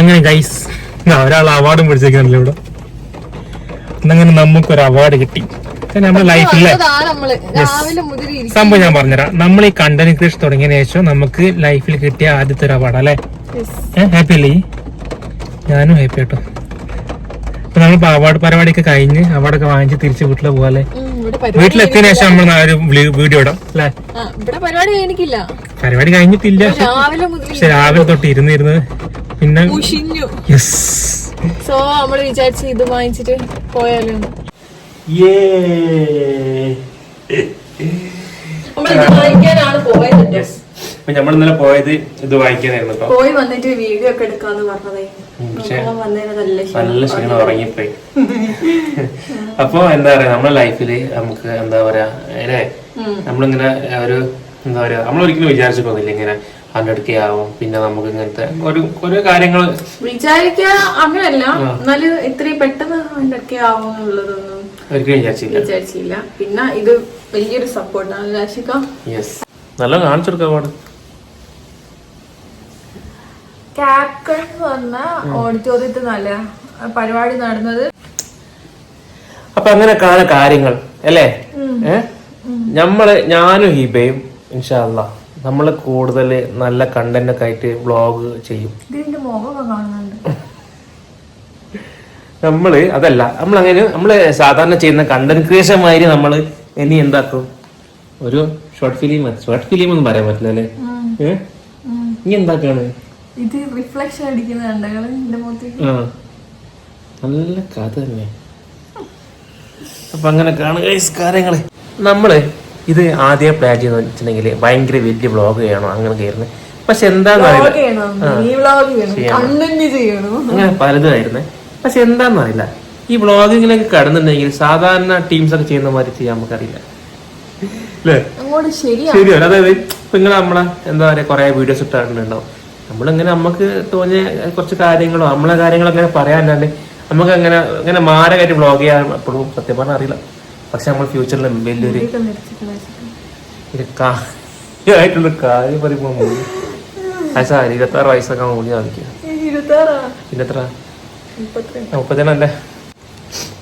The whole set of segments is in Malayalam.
അങ്ങനെ ഗൈസ് ഒരാൾ അവാർഡും പിടിച്ചേക്കാണല്ലോ ഇവിടെ. എന്നങ്ങനെ നമുക്കൊരു അവാർഡ് കിട്ടി നമ്മുടെ ലൈഫിലെ സംഭവം. ഞാൻ പറഞ്ഞുതരാം, നമ്മൾ ഈ കണ്ടന്റ് ക്രിയേഷൻ തുടങ്ങിയതിനു ശേഷം നമുക്ക് ലൈഫിൽ കിട്ടിയ ആദ്യത്തെ ഒരു അവാർഡ് അല്ലേ? ഹാപ്പി അല്ലേ? ഞാനും ഹാപ്പി കേട്ടോ. ഇപ്പൊ നമ്മളിപ്പോ അവാർഡ് പരിപാടിയൊക്കെ കഴിഞ്ഞ് അവാർഡൊക്കെ വാങ്ങിച്ച് തിരിച്ച് വീട്ടിൽ പോകാല്ലേ? വീട്ടിലെത്തിയതിനു ശേഷം നമ്മൾ ഒരു വീഡിയോ ഇടാം അല്ലേ? പരിപാടി കഴിഞ്ഞിട്ടില്ല, പക്ഷെ രാവിലെ തൊട്ട് ഇരുന്ന് പിന്നെ സോ നമ്മള് വിചാരിച്ചു ഇത് വാങ്ങിച്ചിട്ട് പോയാലോ. നമ്മൾ ഇന്നലെ പോയത് ഇത് വായിക്കാനായിരുന്നു. പോയി വന്നിട്ട് വീഡിയോ ഒക്കെ എടുക്കാന്ന് പറഞ്ഞതേ, നല്ല ക്ഷീണം ഉറങ്ങിപ്പോയി. അപ്പൊ എന്താ പറയാ, നമ്മുടെ ലൈഫില് നമുക്ക് എന്താ പറയാ അല്ലേ, നമ്മളിങ്ങനെ ഒരു എന്താ പറയാ, നമ്മളൊരിക്കലും വിചാരിച്ചു പോകുന്നില്ല ഇങ്ങനെ 100K ആവും, പിന്നെ നമുക്ക് ഇങ്ങനത്തെ ഒരു കാര്യങ്ങൾ വിചാരിക്കാ അങ്ങനല്ല, എന്നാലും ഇത്രയും പെട്ടെന്ന് 100K ആവും എന്നുള്ളതൊന്നും ഒരിക്കലും വിചാരിച്ചില്ല. പിന്നെ ഇത് വലിയൊരു സപ്പോർട്ടാണ് രാശിക. നല്ല കാണിച്ചെടുക്കാം. ക്യാപ്കൺ എന്ന് പറഞ്ഞ ഓഡിറ്റോറിയത്തിൽ നല്ല പരിപാടി നടന്നത്. അപ്പൊ അങ്ങനെയൊക്കെയാണ് കാര്യങ്ങൾ അല്ലേ? ഞാനും ഹീബയും ഇൻഷാ അല്ലാ നമ്മള് കൂടുതൽ നല്ല കണ്ടന്റ് ഒക്കെ ആയിട്ട് വ്ളോഗ് ചെയ്യും. അതല്ല നമ്മള് സാധാരണ ചെയ്യുന്ന കണ്ടന്റ് ക്രിയേഷൻ മാതിരി നമ്മള് ഇനി എന്താക്കും, ഒരു ഷോർട്ട് ഫിലിം ഒന്നും പറയാൻ പറ്റില്ല അല്ലേ? ഇനി എന്താക്കാണ് ഇത് റിഫ്ലക്ഷൻ അടിക്കുന്ന നല്ല കഥ തന്നെ. അപ്പൊ അങ്ങനെയൊക്കെയാണ് കാര്യങ്ങള്. നമ്മള് ഇത് ആദ്യം പ്ലാൻ ചെയ്തെന്ന് വെച്ചിട്ടുണ്ടെങ്കിൽ ഭയങ്കര വലിയ വ്ളോഗ് ചെയ്യണോ അങ്ങനെ കയറുന്നത്. പക്ഷെ എന്താന്നറിയില്ല, അങ്ങനെ പലതുമായിരുന്നേ. പക്ഷെ എന്താന്നറിയില്ല, ഈ വ്ളോഗിങ്ങിലൊക്കെ കടന്നുണ്ടെങ്കിൽ സാധാരണ ടീംസ് ഒക്കെ ചെയ്യുന്ന മാതിരി ചെയ്യാൻ നമുക്കറിയില്ല അല്ലേ? ശരിയല്ല. അതായത് നിങ്ങൾ നമ്മളെ എന്താ പറയാ കുറെ വീഡിയോസ് ഇട്ടിട്ടുണ്ടാവും. നമ്മളിങ്ങനെ നമുക്ക് തോന്നിയ കുറച്ച് കാര്യങ്ങളോ നമ്മളെ കാര്യങ്ങളോ അങ്ങനെ പറയാനല്ലാണ്ട് നമുക്ക് അങ്ങനെ മാരകായിട്ട് വ്ളോഗ് ചെയ്യാൻ എപ്പോഴും സത്യം പറഞ്ഞാൽ അറിയില്ല. പക്ഷെ നമ്മൾ ഫ്യൂച്ചറിൽ വലിയൊരു ആയിട്ടുള്ള കാര്യം പറയുമ്പോ 26 വയസ്സൊക്കെ മൂടി കാണിക്കുക. 32 അല്ലേ?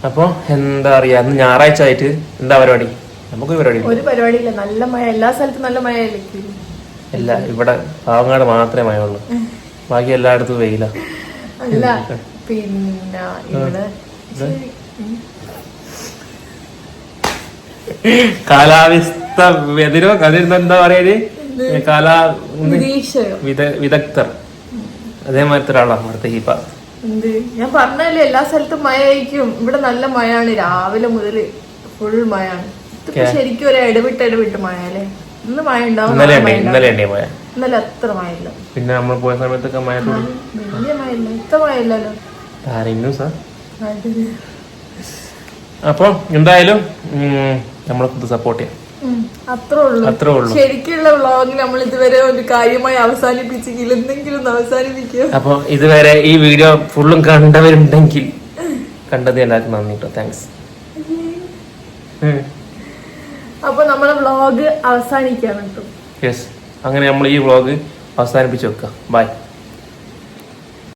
അപ്പൊ എന്താ പറയാ, അന്ന് ഞായറാഴ്ച ആയിട്ട് എന്താ പരിപാടി? നമുക്ക് ഒരു പരിപാടിയില്ല. നല്ല മഴ, എല്ലാ സ്ഥലത്തും നല്ല മഴയല്ലേ? അല്ല, ഇവിടെ പാവങ്ങാട് മാത്രമേ മഴയുള്ളൂ, ബാക്കി എല്ലായിടത്തും വെയില. അല്ല പിന്നെ ഇവിടെ കാലാവസ്ഥ എന്താ പറയല്, വിദഗ്ധർ അതേമാതിരത്തെ ഒരാളാണ് ഇവിടുത്തെ ഹീപ്പ. ഞാൻ പറഞ്ഞല്ലേ എല്ലാ സ്ഥലത്തും മഴയായിരിക്കും. ഇവിടെ നല്ല മഴയാണ്, രാവിലെ മുതൽ ഫുൾ മഴയാണ്. ശരിക്കും ഒരു ഇടവിട്ട് മഴ അല്ലേ? ഇന്ന് മഴ ഉണ്ടാവും, ഇന്നലെ അത്ര മഴയില്ല. പിന്നെ നമ്മൾ പോയ സമയത്തൊക്കെ മഴ വലിയ മഴയില്ല, ഇത്ര മഴയില്ലല്ലോ. അപ്പൊ എന്തായാലും നമ്മളെ സപ്പോർട്ട് ചെയ്യാം, അത്രേ ഉള്ളൂ. ശരിക്കുള്ള വ്ളോഗ് നമ്മൾ ഇതുവരെ ഒരു കാര്യമായി അവസാനിപ്പിച്ചെങ്കിൽ എന്തെങ്കിലും അവസാനിപ്പിക്കുക. അപ്പൊ ഇതുവരെ ഈ വീഡിയോ ഫുള്ളും കണ്ടവരുണ്ടെങ്കിൽ കണ്ടത് എല്ലാവർക്കും നന്ദി കേട്ടോ, താങ്ക്സ്. അപ്പൊ നമ്മളെ വ്ളോഗ് അവസാനിക്കാണ് കേട്ടോ. യെസ്, അങ്ങനെ നമ്മൾ ഈ വ്ളോഗ് അവസാനിപ്പിച്ച് വെക്കാം. ബൈ.